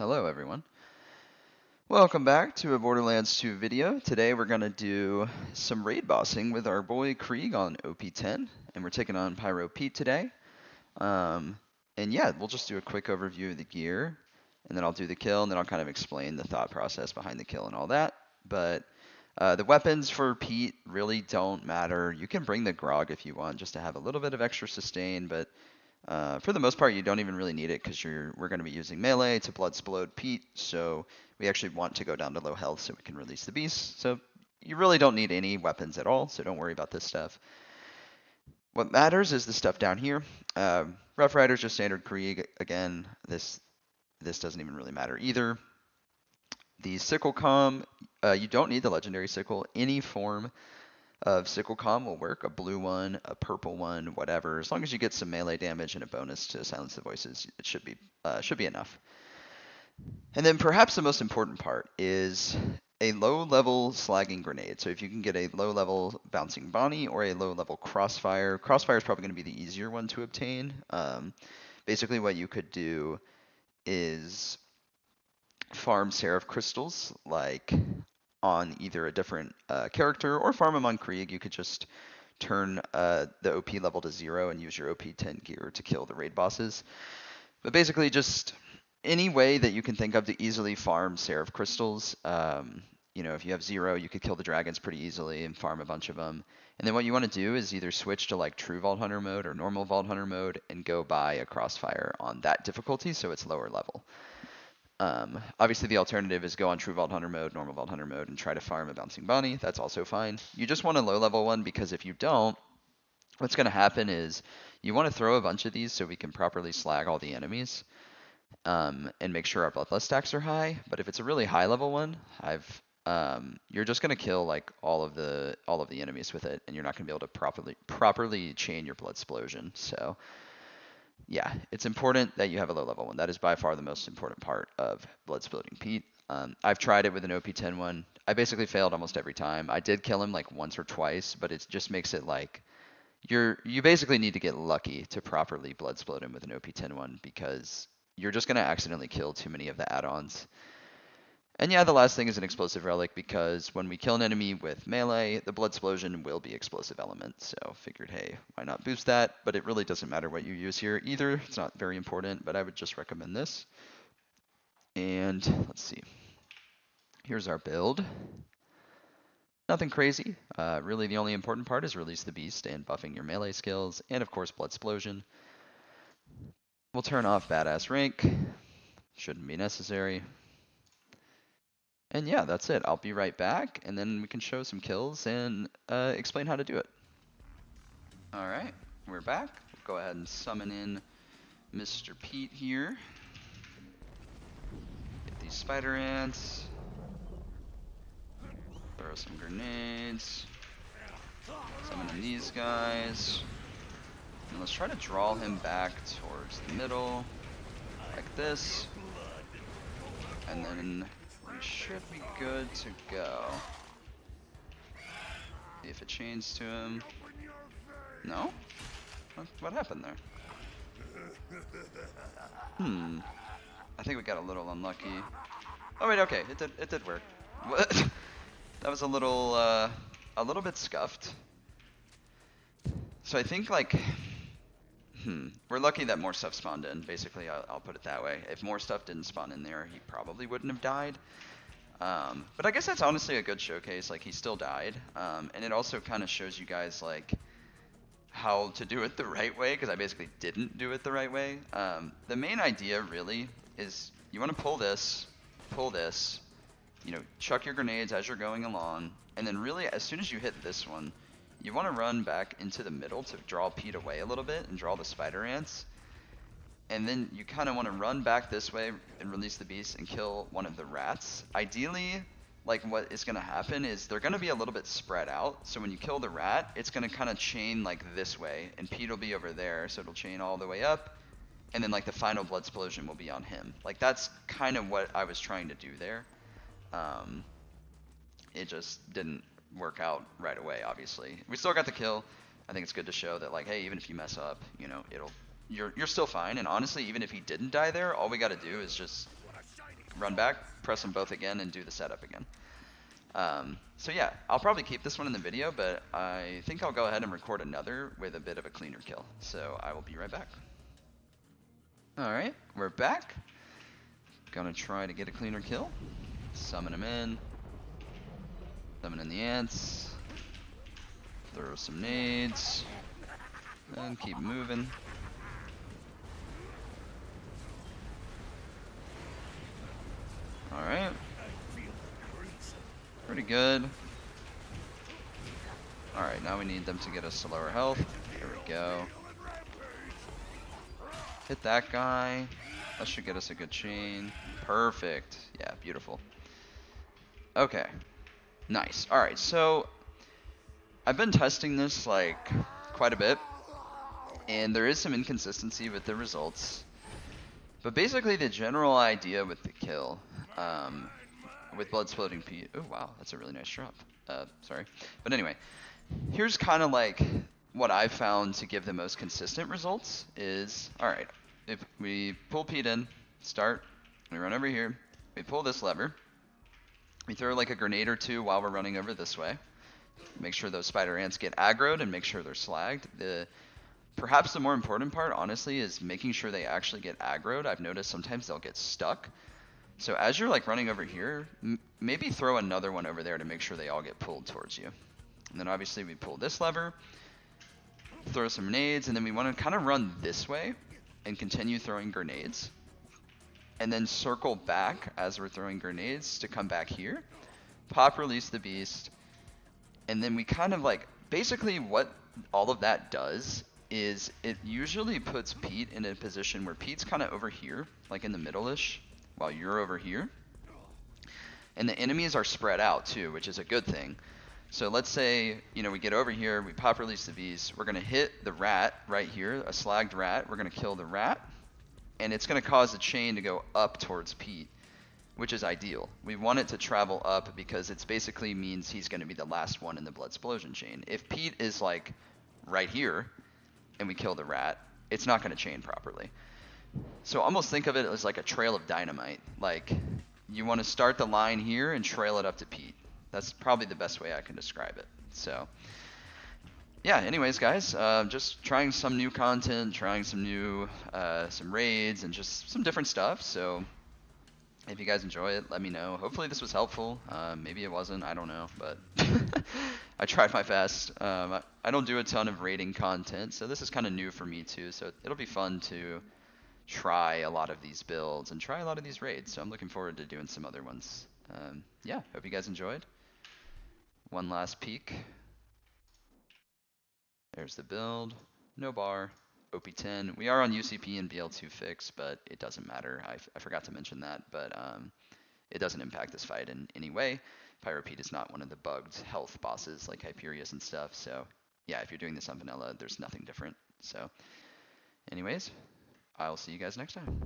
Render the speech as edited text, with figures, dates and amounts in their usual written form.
Hello everyone. Welcome back to a Borderlands 2 video. Today we're going to do some raid bossing with our boy Krieg on OP10, and we're taking on Pyro Pete today. And yeah, we'll just do a quick overview of the gear, and then I'll do the kill, and then I'll kind of explain the thought process behind the kill and all that. But the weapons for Pete really don't matter. You can bring the Grog if you want, just to have a little bit of extra sustain, but for the most part, you don't even really need it because we're going to be using melee to Bloodsplosion Pete, so we actually want to go down to low health so we can release the beast. So you really don't need any weapons at all, so don't worry about this stuff. What matters is the stuff down here. Rough Rider's just standard Krieg. Again, this doesn't even really matter either. The sickle comm, you don't need the legendary sickle. Any form of sickle comm will work. A blue one, a purple one, whatever. As long as you get some melee damage and a bonus to silence the voices, it should be enough. And then perhaps the most important part is a low-level slagging grenade. So if you can get a low-level bouncing Bonnie or a low-level crossfire, crossfire is probably going to be the easier one to obtain. Basically, what you could do is farm Seraph crystals, like on either a different character, or farm them on Krieg. You could just turn the OP level to 0 and use your OP10 gear to kill the raid bosses. But basically just any way that you can think of to easily farm Seraph crystals. You know, if you have 0, you could kill the dragons pretty easily and farm a bunch of them. And then what you want to do is either switch to like true Vault Hunter mode or normal Vault Hunter mode and go buy a crossfire on that difficulty so it's lower level. Obviously the alternative is go on true Vault Hunter mode, normal Vault Hunter mode, and try to farm a bouncing Bonnie. That's also fine. You just want a low level one because if you don't, what's going to happen is you want to throw a bunch of these so we can properly slag all the enemies and make sure our bloodlust stacks are high. But if it's a really high level one, you're just going to kill like all of the enemies with it, and you're not going to be able to properly chain your Bloodsplosion. So yeah, it's important that you have a low level one. That is by far the most important part of Bloodsplosion Pete. I've tried it with an OP10 one. I basically failed almost every time. I did kill him like once or twice, but it just makes it like you basically need to get lucky to properly Bloodsplosion him with an OP10 one because you're just going to accidentally kill too many of the add-ons. And yeah, the last thing is an explosive relic because when we kill an enemy with melee, the Bloodsplosion will be explosive element. So figured, hey, why not boost that? But it really doesn't matter what you use here either. It's not very important, but I would just recommend this. And let's see. Here's our build. Nothing crazy. Really the only important part is release the beast and buffing your melee skills, and of course Bloodsplosion. We'll turn off badass rank. Shouldn't be necessary. And yeah, that's it. I'll be right back, and then we can show some kills and explain how to do it. Alright, we're back. We'll go ahead and summon in Mr. Pete here. Get these spider ants. Throw some grenades. Summon in these guys. And let's try to draw him back towards the middle, like this. And then we should be good to go. See if it chains to him. No? What happened there? I think we got a little unlucky. Oh wait, okay, it did work. What? That was a little bit scuffed. So I think like, we're lucky that more stuff spawned in. Basically, I'll put it that way. If more stuff didn't spawn in there, he probably wouldn't have died. But I guess that's honestly a good showcase. Like, he still died. And it also kind of shows you guys, like, how to do it the right way, because I basically didn't do it the right way. The main idea, really, is you want to pull this, you know, chuck your grenades as you're going along, and then really, as soon as you hit this one, you want to run back into the middle to draw Pete away a little bit and draw the spider ants. And then you kind of want to run back this way and release the beast and kill one of the rats. Ideally, like what is going to happen is they're going to be a little bit spread out. So when you kill the rat, it's going to kind of chain like this way, and Pete will be over there. So it'll chain all the way up. And then like the final Bloodsplosion will be on him. Like that's kind of what I was trying to do there. It just didn't work out right away, obviously. We still got the kill. I think it's good to show that like, hey, even if you mess up, you know, you're still fine. And honestly, even if he didn't die there, all we got to do is just run back, press them both again, and do the setup again. So yeah, I'll probably keep this one in the video, but I think I'll go ahead and record another with a bit of a cleaner kill. So I will be right back. Alright, we're back. Gonna try to get a cleaner kill. Summon them in. Summon in the ants. Throw some nades. And keep moving. Alright. Pretty good. Alright, now we need them to get us to lower health. There we go. Hit that guy. That should get us a good chain. Perfect. Yeah, beautiful. Okay. Nice. Alright, so I've been testing this like quite a bit, and there is some inconsistency with the results. But basically the general idea with the kill, with Bloodsplosion Pete, oh wow, that's a really nice drop. Sorry. But anyway, here's kind of like what I've found to give the most consistent results is, alright, if we pull Pete in, start, we run over here, we pull this lever, we throw like a grenade or two while we're running over this way, make sure those spider ants get aggroed and make sure they're slagged. Perhaps the more important part, honestly, is making sure they actually get aggroed. I've noticed sometimes they'll get stuck. So as you're like running over here, maybe throw another one over there to make sure they all get pulled towards you. And then obviously we pull this lever, throw some nades, and then we want to kind of run this way and continue throwing grenades. And then circle back as we're throwing grenades to come back here. Pop release the beast. And then we kind of like, basically what all of that does is it usually puts Pete in a position where Pete's kind of over here, like in the middle-ish, while you're over here. And the enemies are spread out too, which is a good thing. So let's say, you know, we get over here, we pop release the beast, we're gonna hit the rat right here, a slagged rat, we're gonna kill the rat, and it's gonna cause the chain to go up towards Pete, which is ideal. We want it to travel up because it's basically means he's gonna be the last one in the Bloodsplosion chain. If Pete is like right here, and we kill the rat, it's not going to chain properly. So almost think of it as like a trail of dynamite. Like, you want to start the line here and trail it up to Pete. That's probably the best way I can describe it. So, yeah, anyways, guys, just trying some new content, trying some new, some raids, and just some different stuff. So, if you guys enjoy it, let me know. Hopefully this was helpful. Maybe it wasn't, I don't know, but I tried my best. I don't do a ton of raiding content, so this is kind of new for me too, so it'll be fun to try a lot of these builds and try a lot of these raids, so I'm looking forward to doing some other ones. Yeah, hope you guys enjoyed. One last peek. There's the build. No bar. OP10. We are on UCP and BL2Fix, but it doesn't matter. I forgot to mention that, but it doesn't impact this fight in any way. Pyro is not one of the bugged health bosses like Hyperius and stuff, so yeah, if you're doing this on vanilla, there's nothing different. So anyways, I'll see you guys next time.